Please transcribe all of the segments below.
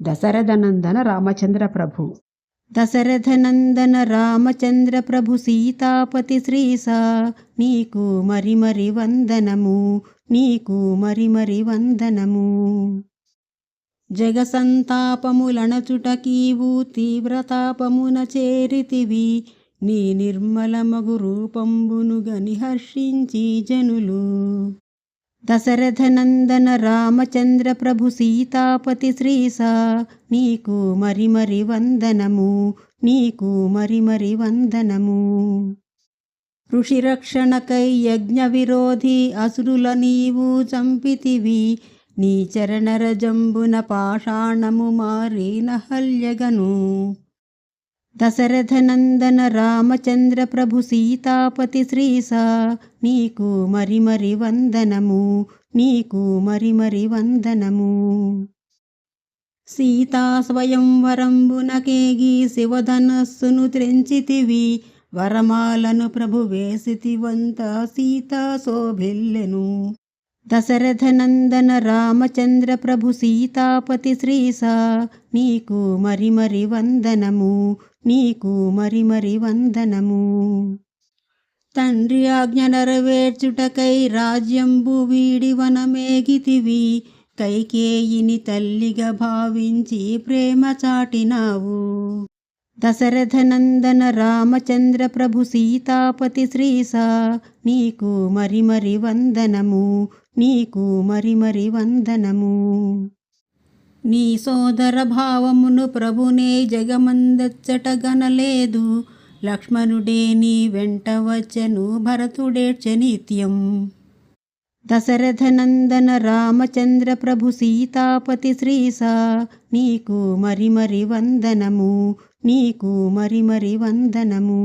దశరథనందన రామచంద్ర ప్రభు. దశరథనందన రామచంద్ర ప్రభు సీతాపతి శ్రీసా నీకు మరి మరి వందనము, నీకు మరి మరి వందనము. జగసంతాపములణచుటకీవు తీవ్రతాపమున చేరితివి, నీ నిర్మలమగు రూపంబును గని హర్షించి జనులు. దశరథనందన రామచంద్ర ప్రభు సీతాపతి శ్రీసా నీకు మరి మరి వందనము, నీకు మరి మరి వందనము. ఋషిరక్షణకై యజ్ఞ విరోధి అసురుల నీవు చంపితివి, నీ చరణరజంబున పాషాణము మారిన హల్యగను. దశరథనందన రామచంద్ర ప్రభు సీతాపతి శ్రీసా నీకు మరి మరి వందనము, నీకు మరి మరి వందనము. సీతా స్వయంవరంబునకేగి శివధనస్సును త్రెంచితివి, వరమాలను ప్రభు వేసితివంత సీతా శోభిల్లెను. దశరథనందన రామచంద్ర ప్రభు సీతాపతి శ్రీసా నీకు మరి మరి వందనము, నీకు మరి మరి వందనము. తండ్రి ఆజ్ఞ నెరవేర్చుటకై రాజ్యంబు వీడి వనమేగితివి, కైకేయిని తల్లిగా భావించి ప్రేమ చాటినావు. దశరథనందన రామచంద్ర ప్రభు సీతాపతి శ్రీసా నీకు మరి మరి వందనము, నీకు మరి మరి వందనము. నీ సోదర భావమును ప్రభునే జగమందచ్చట గనలేదు, లక్ష్మణుడే నీ వెంట వచ్చెను భరతుడేడ్చె నిత్యం. దశరథనందన రామచంద్ర ప్రభు సీతాపతి శ్రీసా నీకు మరి మరి వందనము, నీకు మరి మరి వందనము.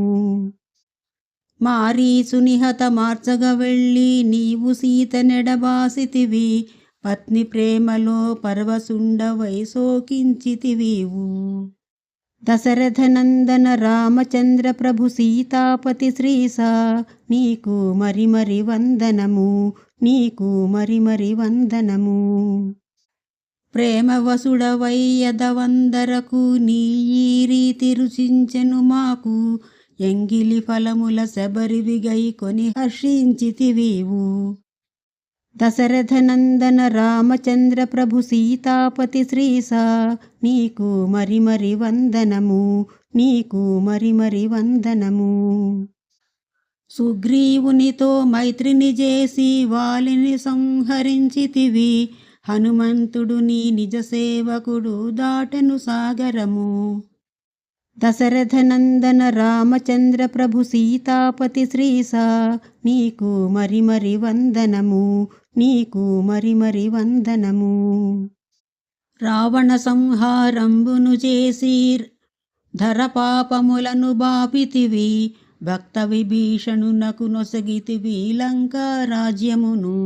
మారీచుని హత మార్చగ వెళ్ళి నీవు సీత నెడబాసితివి, పత్ని ప్రేమలో పరవశుండవై శోకించితివీవు. దశరథనందన రామచంద్ర ప్రభు సీతాపతి శ్రీసా నీకు మరి మరి వందనము, నీకు మరి మరి వందనము. ప్రేమవసుడవై యదవందరకు నీ ఈ రీతి రుచించెను మాకు, ఎంగిలి ఫలముల శబరివిగై కొని హర్షించితివీవు. దశరథనందన రామచంద్ర ప్రభు సీతాపతి శ్రీసా నీకు మరి మరి వందనము, నీకు మరి మరి వందనము. సుగ్రీవునితో మైత్రిని చేసి వాలిని సంహరించితివి, హనుమంతుడు నీ నిజ సేవకుడు దాటెను సాగరము. దశరథనందన రామచంద్ర ప్రభు సీతాపతి శ్రీసా నీకు మరి మరి వందనము, నీకు మరి మరి వందనము. రావణ సంహారంబును చేసి ధరపాపములను బాపితివి, భక్త విభీషణునకు నొసగితివి లంకా రాజ్యమును.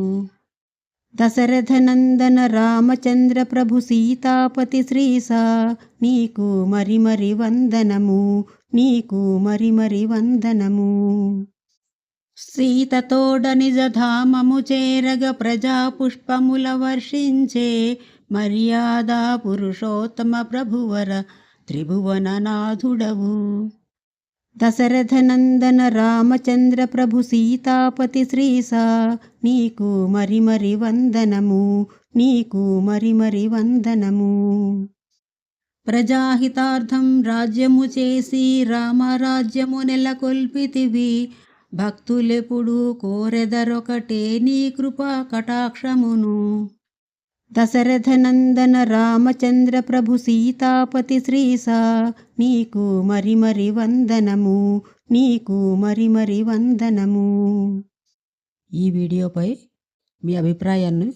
దశరథనందన రామచంద్ర ప్రభు సీతాపతి శ్రీసా నీకు మరి మరి వందనము, నీకు మరి మరి వందనము. సీతతోడ నిజధామము చేరగ ప్రజాపుష్పముల వర్షించే, మర్యాద పురుషోత్తమ ప్రభువర త్రిభువననాథుడవు. దశరథనందన రామచంద్ర ప్రభు సీతాపతి శ్రీసా నీకు మరి మరి వందనము, నీకు మరి మరి వందనము. ప్రజాహితార్థం రాజ్యము చేసి రామరాజ్యము నెలకొల్పితివి, భక్తులెప్పుడు కోరెదరొకటే నీ కృపా కటాక్షమును. దశరథనందన రామచంద్ర ప్రభు సీతాపతి శ్రీసా నీకు మరి మరి వందనము, నీకు మరి మరి వందనము. ఈ వీడియోపై మీ అభిప్రాయాన్ని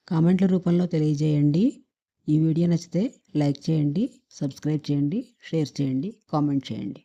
కామెంట్ల రూపంలో తెలియజేయండి. ఈ వీడియో నచ్చితే లైక్ చేయండి, సబ్స్క్రైబ్ చేయండి, షేర్ చేయండి, కామెంట్ చేయండి.